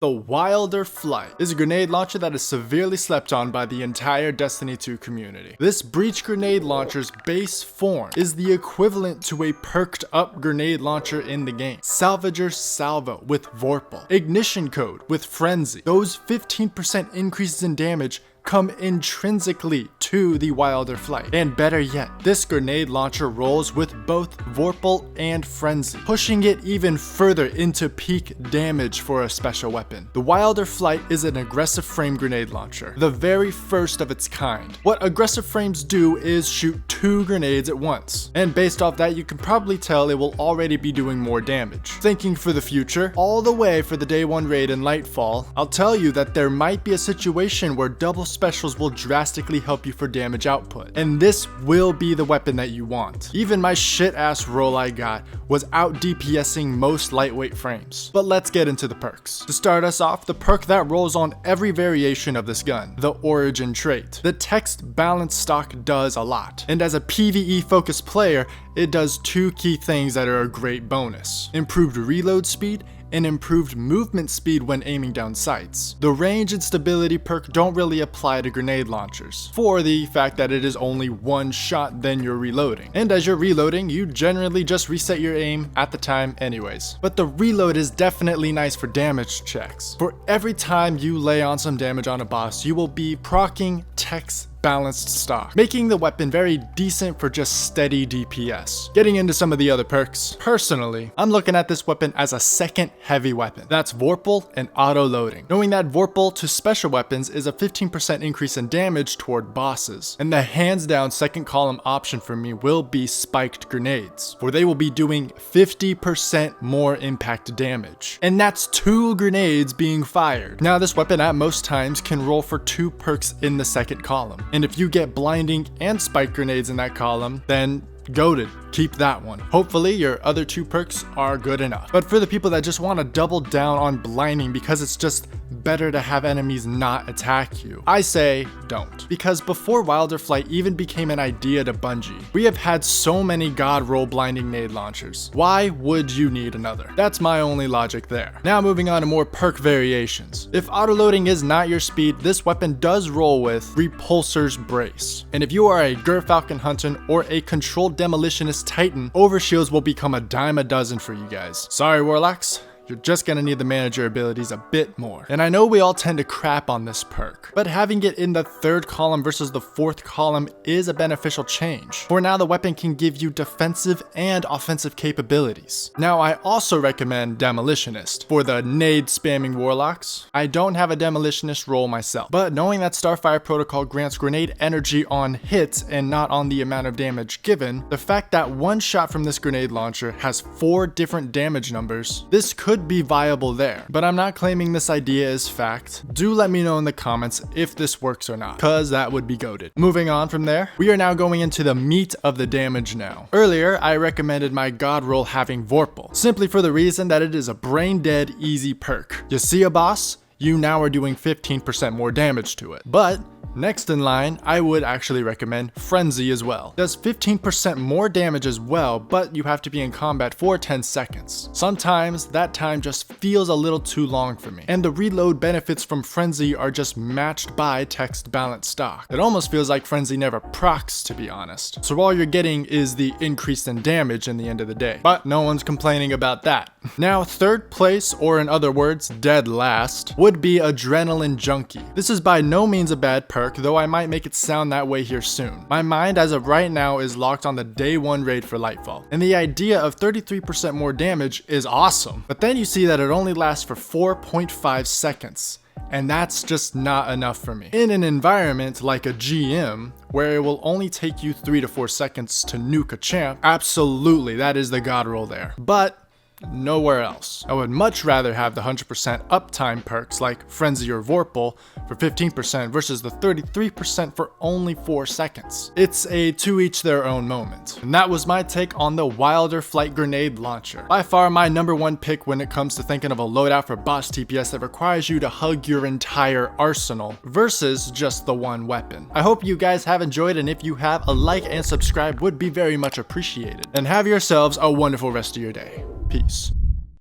The Wilderflight is a grenade launcher that is severely slept on by the entire Destiny 2 community. This breach grenade launcher's base form is the equivalent to a perked up grenade launcher in the game. Salvager's Salvo with Vorpal, Ignition Code with Frenzy. Those 15% increases in damage come intrinsically to the Wilderflight. And better yet, this grenade launcher rolls with both Vorpal and Frenzy, pushing it even further into peak damage for a special weapon. The Wilderflight is an aggressive frame grenade launcher, the very first of its kind. What aggressive frames do is shoot 2 grenades at once, and based off that you can probably tell it will already be doing more damage. Thinking for the future, all the way for the day 1 raid in Lightfall, I'll tell you that there might be a situation where double specials will drastically help you for damage output, and this will be the weapon that you want. Even my shit ass roll I got was out DPSing most lightweight frames. But let's get into the perks. To start us off, the perk that rolls on every variation of this gun, the Origin trait. The text balance stock does a lot, and as a PvE focused player, it does 2 key things that are a great bonus: improved reload speed and improved movement speed when aiming down sights. The range and stability perk don't really apply to grenade launchers, for the fact that it is only 1 shot then you're reloading. And as you're reloading, you generally just reset your aim at the time anyways. But the reload is definitely nice for damage checks. For every time you lay on some damage on a boss, you will be proccing text balanced stock, making the weapon very decent for just steady DPS. Getting into some of the other perks, personally, I'm looking at this weapon as a second heavy weapon. That's Vorpal and auto loading. Knowing that Vorpal to special weapons is a 15% increase in damage toward bosses. And the hands down second column option for me will be spiked grenades, for they will be doing 50% more impact damage. And that's 2 grenades being fired. Now this weapon at most times can roll for 2 perks in the second column. And if you get blinding and spike grenades in that column, then goated. Keep that one. Hopefully your other 2 perks are good enough. But for the people that just want to double down on blinding because it's just better to have enemies not attack you, I say don't. Because before Wilderflight even became an idea to Bungie, we have had so many god roll blinding nade launchers. Why would you need another? That's my only logic there. Now moving on to more perk variations. If autoloading is not your speed, this weapon does roll with Repulsor's Brace. And if you are a Gerfalcon Hunter or a controlled demolitionist Titan, overshields will become a dime a dozen for you guys. Sorry Warlocks, you're just gonna need the manager abilities a bit more. And I know we all tend to crap on this perk, but having it in the 3rd column versus the 4th column is a beneficial change. For now, the weapon can give you defensive and offensive capabilities. Now, I also recommend Demolitionist for the nade spamming Warlocks. I don't have a Demolitionist role myself, but knowing that Starfire Protocol grants grenade energy on hits and not on the amount of damage given, the fact that 1 shot from this grenade launcher has 4 different damage numbers, this could be viable there. But I'm not claiming this idea is fact. Do let me know in the comments if this works or not, cause that would be goated. Moving on from there, we are now going into the meat of the damage now. Earlier, I recommended my god roll having Vorpal, simply for the reason that it is a brain dead easy perk. You see a boss, you now are doing 15% more damage to it. But next in line, I would actually recommend Frenzy as well. Does 15% more damage as well, but you have to be in combat for 10 seconds. Sometimes that time just feels a little too long for me, and the reload benefits from Frenzy are just matched by text balance stock. It almost feels like Frenzy never procs, to be honest. So all you're getting is the increase in damage in the end of the day. But no one's complaining about that. Now 3rd place, or in other words, dead last, would be Adrenaline Junkie. This is by no means a bad perk, though I might make it sound that way here soon. My mind as of right now is locked on the day 1 raid for Lightfall, and the idea of 33% more damage is awesome. But then you see that it only lasts for 4.5 seconds. And that's just not enough for me. In an environment like a GM, where it will only take you 3 to 4 seconds to nuke a champ, absolutely that is the god roll there. But nowhere else. I would much rather have the 100% uptime perks like Frenzy or Vorpal for 15% versus the 33% for only 4 seconds. It's a to each their own moment. And that was my take on the Wilderflight Grenade Launcher. By far my number 1 pick when it comes to thinking of a loadout for boss TPS that requires you to hug your entire arsenal versus just the 1 weapon. I hope you guys have enjoyed, and if you have, a like and subscribe would be very much appreciated. And have yourselves a wonderful rest of your day. Peace.